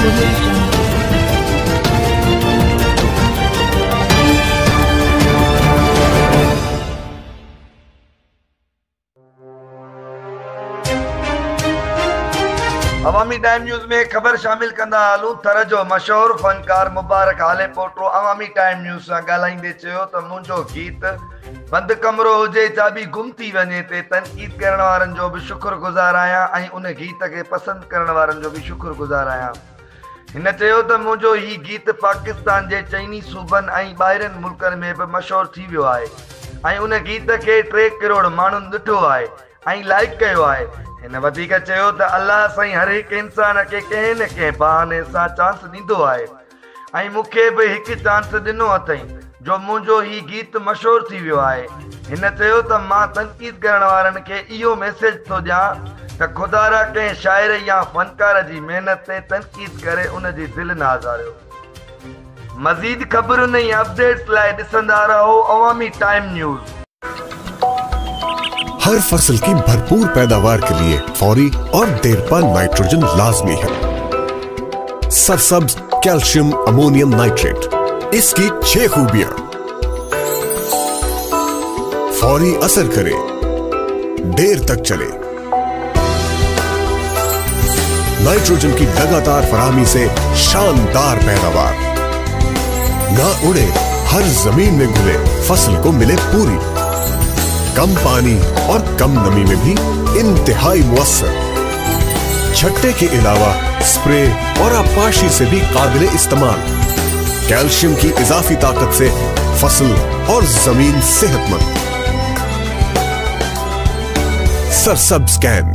अवामी time news में खबर शामिल कंदा हालूं। थर जो मशहूर फनकार मुबारक हाले पोटो अवामी टाइम न्यूज़ सां ॻाल्हाईंदे चयो त मुंहिंजो गीत बंदि कमरो हुजे चाबी गुम थी वञे ते तनक़ीद करण वारनि जो बि शुक्रगुज़ार आहियां ऐं उन गीत खे पसंदि करण वारनि जो बि शुक्रगुज़ार आहियां। हिन चयो त मुंहिंजो ही गीत पाकिस्तान जे चइनी सूबनि ऐं ॿाहिरनि मुल्कनि में बि मशहूरु थी वियो आहे ऐं उन गीत खे 3 करोड़ माण्हुनि ॾिठो आहे ऐं लाइक कयो आहे। हिन वधीक चयो त अल्लाह साईं हर हिकु इंसान खे कंहिं न कंहिं बहाने सां चांस ॾींदो आहे ऐं मूंखे बि हिकु चांस ॾिनो अथई जो मुंहिंजो ही गीत मशहूरु थी वियो आहे। हिन चयो त मां तनक़ीद करण वारनि खे इहो मैसेज थो ॾियां त खुदारा कंहिं शाइर या फनकार जी महिनत ते तनक़ीद करे उन जी दिलि न आज़ारियो। मज़ीद ख़बरुनि ऐं अपडेट्स लाइ ॾिसंदा रहो अवामी टाइम न्यूज़। हर फसल की भरपूर पैदावार के लिए फौरी और देरपा नाइट्रोजन लाजमी है। सरसब्ज कैल्शियम अमोनियम नाइट्रेट, इसकी 6 खूबियां। फौरी असर करे, देर तक चले। नाइट्रोजन की लगातार फराहमी से शानदार पैदावार, ना उड़े हर जमीन में घुले, फसल को मिले पूरी, कम पानी और कम नमी में भी इंतहाई मुअस्सर। छट्टे के अलावा स्प्रे और आपाशी से भी काबिल इस्तेमाल। कैल्शियम की इजाफी ताकत से फसल और जमीन सेहतमंद। सरसब्ज कैन